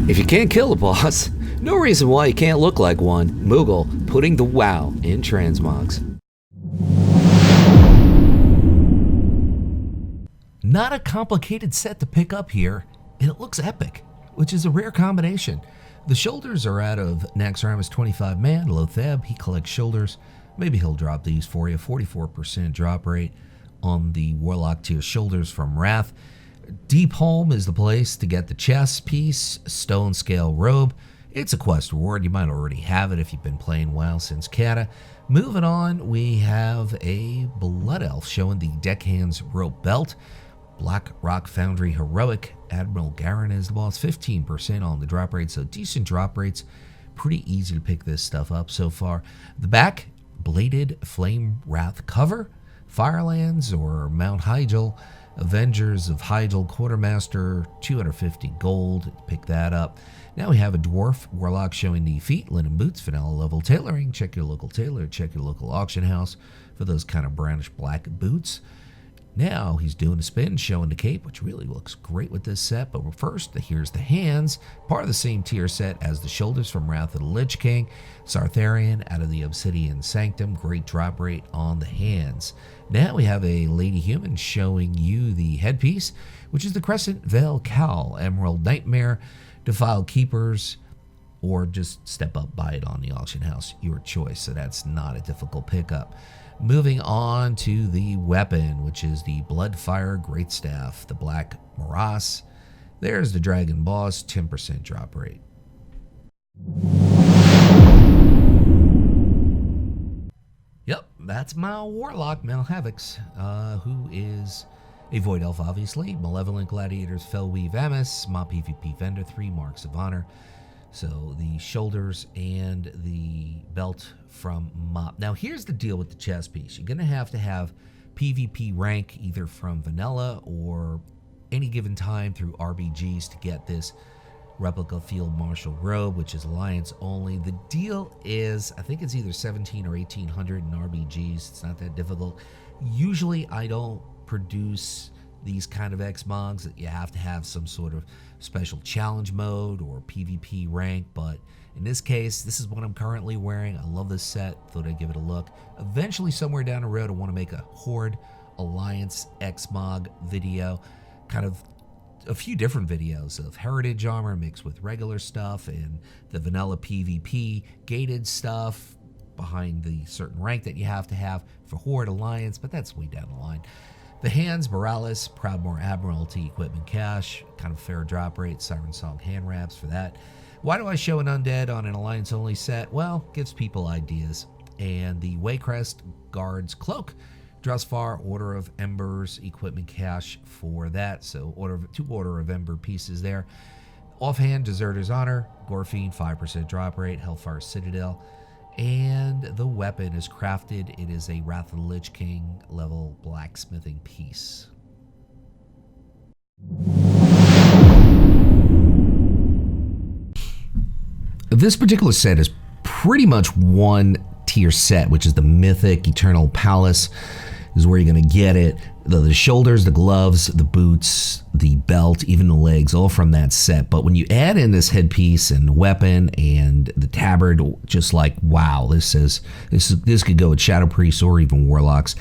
If you can't kill a boss, no reason why you can't look like one. Moogle putting the wow in transmogs. Not a complicated set to pick up here, and it looks epic, which is a rare combination. The shoulders are out of Naxxramas 25 man, Lotheb. He collects shoulders. Maybe he'll drop these for you. 44% drop rate on the Warlock tier shoulders from Wrath. Deep Home is the place to get the chest piece, Stone Scale Robe. It's a quest reward. You might already have it if you've been playing WoW since Cata. Moving on, we have a Blood Elf showing the Deckhands Rope Belt. Black Rock Foundry Heroic. Admiral Garen is the boss. 15% on the drop rate, so decent drop rates. Pretty easy to pick this stuff up so far. The back, Bladed Flame Wrath cover. Firelands or Mount Hyjal. Avengers of Hyjal Quartermaster, 250 gold. Pick that up. Now we have a Dwarf Warlock showing the feet, linen boots, vanilla level tailoring. Check your local tailor, check your local auction house for those kind of brownish black boots. Now he's doing a spin, showing the cape, which really looks great with this set. But first, here's the hands, part of the same tier set as the shoulders from Wrath of the Lich King. Sartharian out of the Obsidian Sanctum, great drop rate on the hands. Now we have a Lady Human showing you the headpiece, which is the Crescent Veil Cowl, Emerald Nightmare, Defiled Keepers, or just step up, buy it on the auction house, your choice. So that's not a difficult pickup. Moving on to the weapon, which is the Bloodfire Greatstaff, the Black Morass. There's the Dragon Boss, 10% drop rate. Yep, that's my Warlock, Mal Havocs, who is a Void Elf, obviously. Malevolent Gladiators, Fellweave Amos, Ma PvP Vendor, 3 Marks of Honor. So the shoulders and the belt from Mop. Now here's the deal with the chest piece. You're going to have PvP rank either from vanilla or any given time through RBGs to get this replica Field Marshal robe, which is Alliance only. The deal is, I think it's either 17 or 1800 in RBGs. It's not that difficult. Usually I don't produce these kind of xmogs that you have to have some sort of special challenge mode or PvP rank, but in this case, this is what I'm currently wearing. I love this set, thought I'd give it a look. Eventually, somewhere down the road, I want to make a Horde Alliance xmog video, kind of a few different videos of heritage armor mixed with regular stuff and the vanilla PvP gated stuff behind the certain rank that you have to have for Horde Alliance, but that's way down the line. The hands, Morales, Proudmoore Admiralty, Equipment Cache, kind of fair drop rate, Siren Song hand wraps for that. Why do I show an undead on an Alliance only set? Well, gives people ideas. And the Waycrest Guard's Cloak, Drusvar, Order of Embers, Equipment Cache for that. So two Order of Ember pieces there. Offhand, Deserter's Honor, Gorfiend, 5% drop rate, Hellfire Citadel. And the weapon is crafted. It is a Wrath of the Lich King level blacksmithing piece. This particular set is pretty much one tier set, which is the Mythic Eternal Palace, is where you're going to get it. The shoulders, the gloves, the boots, the belt, even the legs, all from that set. But when you add in this headpiece and the weapon and the tabard, just like, wow, this could go with Shadow Priests or even Warlocks.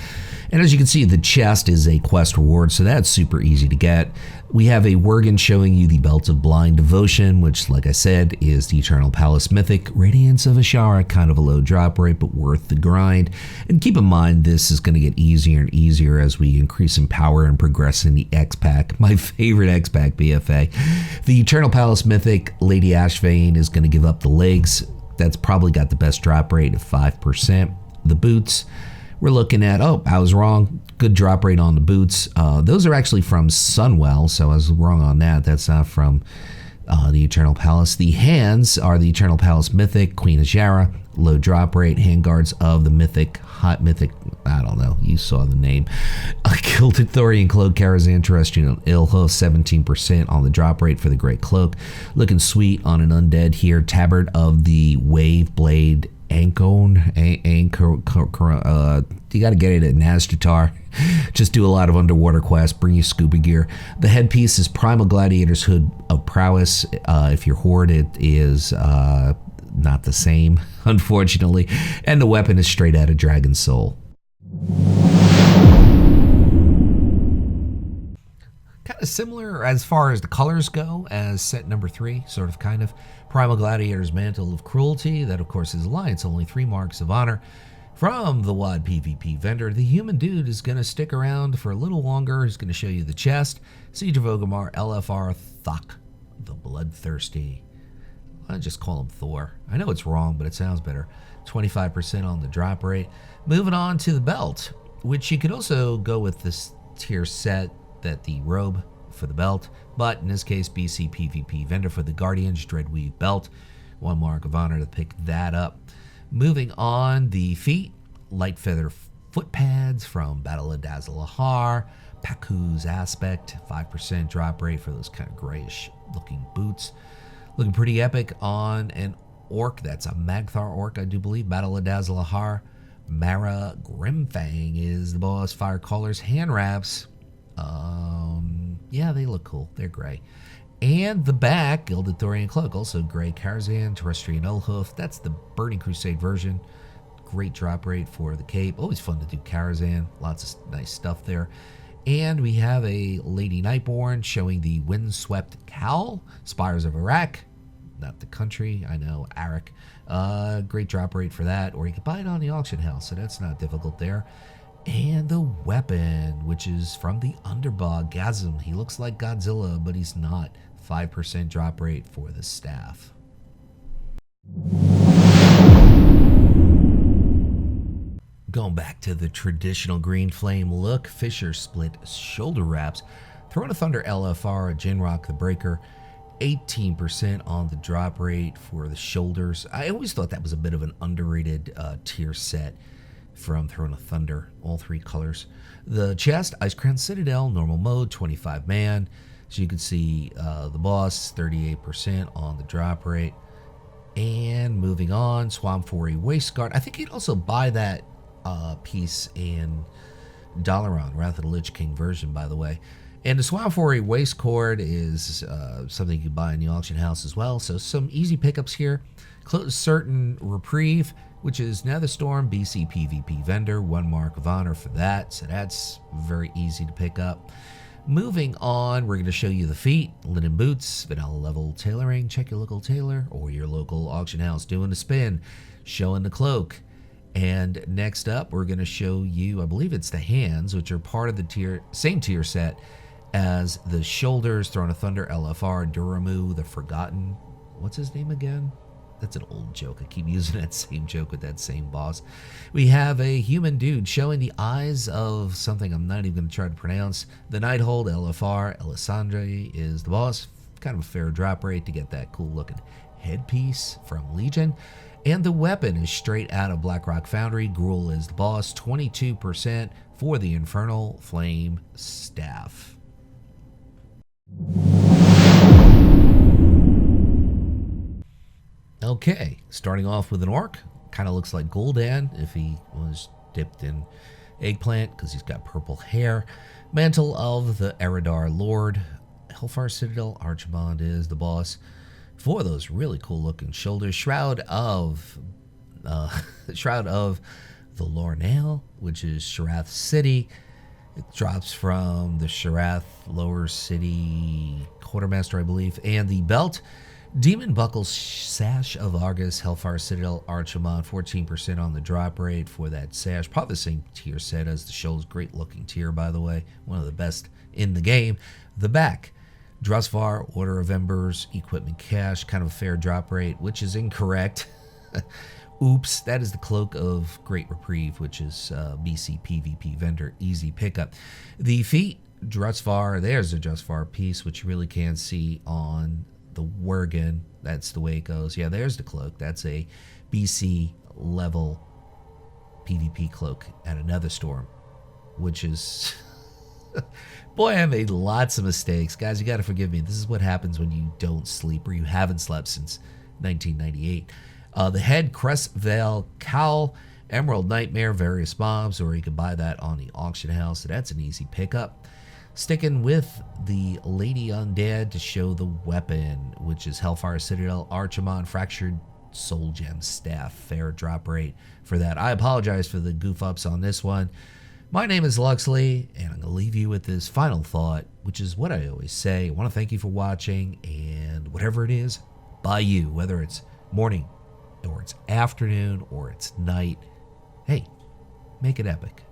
And as you can see, the chest is a quest reward, so that's super easy to get. We have a Worgen showing you the Belt of Blind Devotion, which, like I said, is the Eternal Palace Mythic. Radiance of Ashara, kind of a low drop rate, but worth the grind. And keep in mind, this is going to get easier and easier as we increase in power and progress in the X-Pac. My favorite X-Pac BFA. The Eternal Palace Mythic, Lady Ashvane, is going to give up the legs. That's probably got the best drop rate of 5%. The boots, we're looking at, oh, I was wrong. Good drop rate on the boots. Those are actually from Sunwell, so I was wrong on that. That's not from the Eternal Palace. The hands are the Eternal Palace Mythic, Queen Azshara, low drop rate, handguards of the Mythic, I don't know, you saw the name. Gilded Thorian Cloak, Karazhan Terrestrial Ilho, 17% on the drop rate for the Great Cloak. Looking sweet on an undead here. Tabard of the Wave Blade Ancon, you got to get it at Nazjatar. Just do a lot of underwater quests, bring you scuba gear. The headpiece is Primal Gladiator's Hood of Prowess. If you're Horde, it is not the same, unfortunately. And the weapon is straight out of Dragon Soul. Kind of similar as far as the colors go as set number 3, sort of kind of. Primal Gladiator's Mantle of Cruelty, that of course is Alliance, only 3 marks of honor. From the WoD PvP vendor, the human dude is going to stick around for a little longer. He's going to show you the chest. Siege of Orgrimmar, LFR Thok, the Bloodthirsty. I just call him Thor. I know it's wrong, but it sounds better. 25% on the drop rate. Moving on to the belt, which you could also go with this tier set, that the robe for the belt, but in this case, BC PvP vendor for the Guardian's Dreadweave belt. 1 mark of honor to pick that up. Moving on, the feet, light feather foot pads from Battle of Dazalahar, Paku's Aspect, 5% drop rate for those kind of grayish looking boots. Looking pretty epic on an orc. That's a Magthar orc, I do believe. Battle of Dazalahar. Mara Grimfang is the boss. Fire Caller's hand wraps. Yeah, they look cool. They're gray. And the back, Gilded Thorian Cloak, also gray. Karazhan, Terrestrian Ullhoof. That's the Burning Crusade version. Great drop rate for the cape. Always fun to do Karazhan. Lots of nice stuff there. And we have a Lady Nightborn showing the Windswept Cowl. Spires of Iraq. Not the country, I know, Arak. Great drop rate for that. Or you could buy it on the auction house, so that's not difficult there. And the weapon, which is from the Underbog, Gazm. He looks like Godzilla, but he's not. 5% drop rate for the staff. Going back to the traditional green flame look, Fisher split shoulder wraps. Throne of Thunder LFR, Jinrock the Breaker. 18% on the drop rate for the shoulders. I always thought that was a bit of an underrated tier set from Throne of Thunder, all 3 colors. The chest, Ice Crown Citadel, normal mode, 25 man. So you can see the boss, 38% on the drop rate. And moving on, Swamp Fury Waistguard. I think you'd also buy that piece in Dalaran, Wrath of the Lich King version, by the way. And the Swamp Fury Waistcord is something you can buy in the auction house as well. So some easy pickups here. Close Certain Reprieve, which is Netherstorm, BC PvP vendor, 1 mark of honor for that. So that's very easy to pick up. Moving on, we're going to show you the feet, linen boots, vanilla level tailoring. Check your local tailor or your local auction house doing the spin, showing the cloak. And next up, we're going to show you, I believe it's the hands, which are part of the same tier set as the shoulders, Throne of Thunder, LFR, Duramu, the Forgotten. What's his name again? That's an old joke. I keep using that same joke with that same boss. We have a human dude showing the eyes of something I'm not even going to try to pronounce. The Nighthold, LFR, Elisandre is the boss. Kind of a fair drop rate to get that cool looking headpiece from Legion. And the weapon is straight out of Blackrock Foundry. Gruul is the boss. 22% for the Infernal Flame Staff. Okay, starting off with an orc. Kind of looks like Gul'dan if he was dipped in eggplant because he's got purple hair. Mantle of the Eridar Lord. Hellfire Citadel, Archibald is the boss. For those really cool looking shoulders. Shroud of the Lornail, which is Sharath City. It drops from the Sharath Lower City Quartermaster, I believe. And the belt, Demon Buckles, Sash of Argus, Hellfire Citadel, Archimon, 14% on the drop rate for that sash. Probably the same tier set as the shoulders. Great looking tier, by the way. One of the best in the game. The back, Drusvar, Order of Embers, Equipment Cache, kind of a fair drop rate, which is incorrect. Oops, that is the Cloak of Great Reprieve, which is BC PvP vendor, easy pickup. The feet, Drusvar, there's a Drusvar piece, which you really can't see on the Worgen. That's the way it goes. Yeah, there's the cloak. That's a BC level PvP cloak at another storm, which is... Boy, I made lots of mistakes. Guys, you got to forgive me. This is what happens when you don't sleep or you haven't slept since 1998. The head, Crest Veil Cowl, Emerald Nightmare, various mobs, or you can buy that on the auction house. So that's an easy pickup. Sticking with the Lady Undead to show the weapon, which is Hellfire Citadel Archimon Fractured Soul Gem Staff. Fair drop rate for that. I apologize for the goof ups on this one. My name is Luxeley, and I'm going to leave you with this final thought, which is what I always say. I want to thank you for watching, and whatever it is, by you, whether it's morning, or it's afternoon, or it's night, hey, make it epic.